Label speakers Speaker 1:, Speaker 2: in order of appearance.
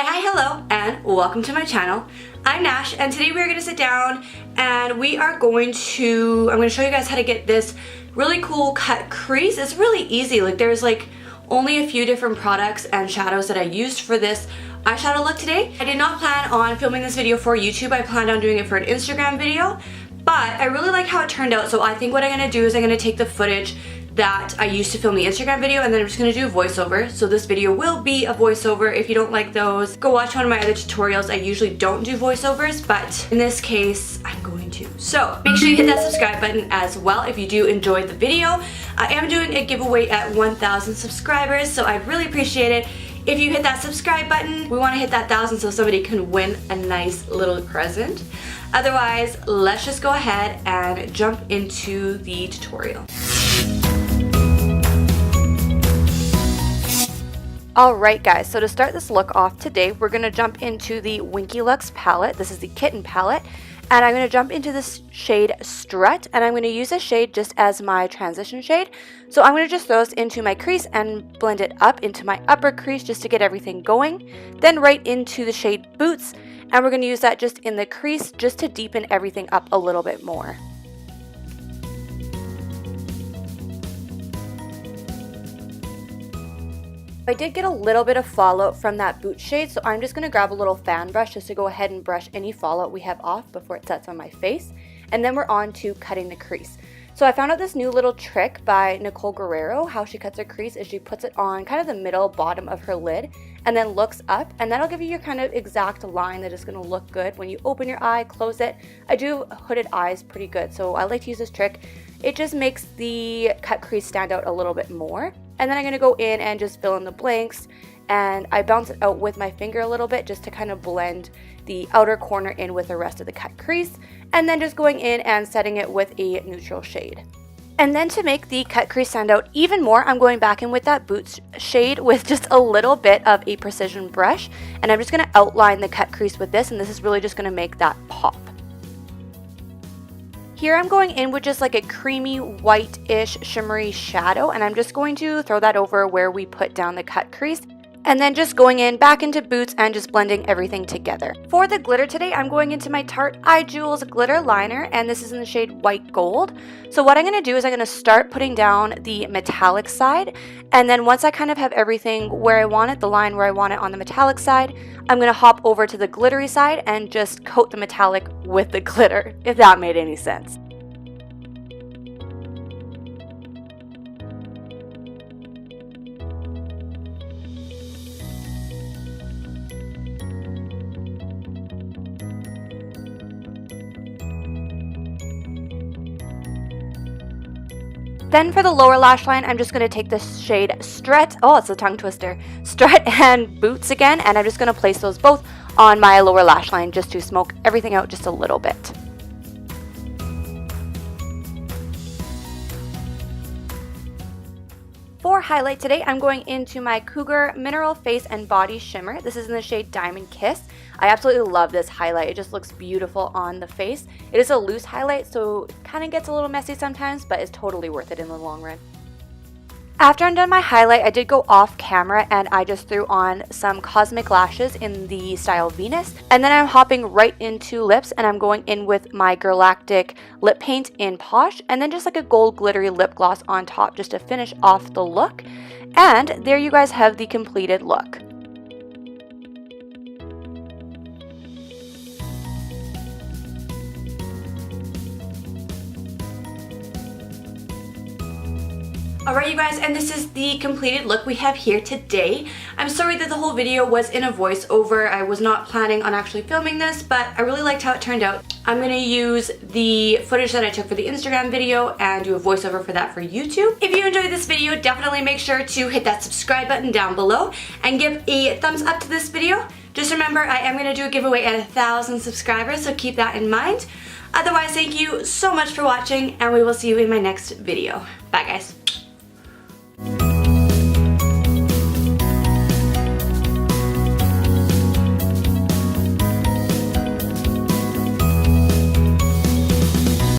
Speaker 1: Hi, hello, and welcome to my channel. I'm Nash, and today we're going to sit down and we are going to, I'm going to show you guys how to get this really cool cut crease. It's really easy. Like, there's like only a few different products and shadows that I used for this eyeshadow look today. I did not plan on filming this video for YouTube. I planned on doing it for an Instagram video, but I really like how it turned out. So I think what I'm going to do is I'm going to take the footage that I used to film the Instagram video and then I'm just going to do a voiceover. So this video will be a voiceover. If you don't like those, go watch one of my other tutorials. I usually don't do voiceovers, but in this case, I'm going to. So make sure you hit that subscribe button as well if you do enjoy the video. I am doing a giveaway at 1,000 subscribers, so I'd really appreciate it if you hit that subscribe button. We want to hit that 1,000 so somebody can win a nice little present. Otherwise, let's just go ahead and jump into the tutorial. Alright guys, so to start this look off today, we're going to jump into the Winky Lux palette. This is the Kitten palette. And I'm going to jump into this shade Strut, and I'm going to use this shade just as my transition shade. So I'm going to just throw this into my crease and blend it up into my upper crease just to get everything going. Then right into the shade Boots, and we're going to use that just in the crease just to deepen everything up a little bit more. I did get a little bit of fallout from that boot shade, so I'm just going to grab a little fan brush just to go ahead and brush any fallout we have off before it sets on my face. And then we're on to cutting the crease. So I found out this new little trick by Nicole Guerrero. How she cuts her crease is she puts it on kind of the middle bottom of her lid and then looks up, and that'll give you your kind of exact line that is going to look good when you open your eye, close it. I do hooded eyes pretty good, so I like to use this trick. It just makes the cut crease stand out a little bit more. And then I'm going to go in and just fill in the blanks, and I bounce it out with my finger a little bit just to kind of blend the outer corner in with the rest of the cut crease, and then just going in and setting it with a neutral shade. And then to make the cut crease stand out even more, I'm going back in with that Boots shade with just a little bit of a precision brush, and I'm just going to outline the cut crease with this, and this is really just going to make that pop. Here I'm going in with just like a creamy white-ish shimmery shadow, and I'm just going to throw that over where we put down the cut crease, and then just going in back into Boots and just blending everything together. For the glitter today, I'm going into my Tarte Eye Jewels glitter liner, and this is in the shade White Gold. So what I'm going to do is I'm going to start putting down the metallic side, and then once I kind of have everything where I want it, the line where I want it on the metallic side, I'm going to hop over to the glittery side and just coat the metallic with the glitter, if that made any sense. Then for the lower lash line, I'm just going to take this shade Strut, oh, it's a tongue twister, Strut and Boots again, and I'm just going to place those both on my lower lash line just to smoke everything out just a little bit. For highlight today, I'm going into my Cougar Mineral Face and Body Shimmer. This is in the shade Diamond Kiss. I absolutely love this highlight. It just looks beautiful on the face. It is a loose highlight, so it kind of gets a little messy sometimes, but it's totally worth it in the long run. After I'm done my highlight, I did go off camera and I just threw on some Cosmic Lashes in the style Venus. And then I'm hopping right into lips, and I'm going in with my Galactic lip paint in Posh, and then just like a gold glittery lip gloss on top just to finish off the look. And there you guys have the completed look. Alright you guys, and this is the completed look we have here today. I'm sorry that the whole video was in a voiceover. I was not planning on actually filming this, but I really liked how it turned out. I'm going to use the footage that I took for the Instagram video and do a voiceover for that for YouTube. If you enjoyed this video, definitely make sure to hit that subscribe button down below and give a thumbs up to this video. Just remember, I am going to do a giveaway at 1,000 subscribers, so keep that in mind. Otherwise, thank you so much for watching, and we will see you in my next video. Bye guys.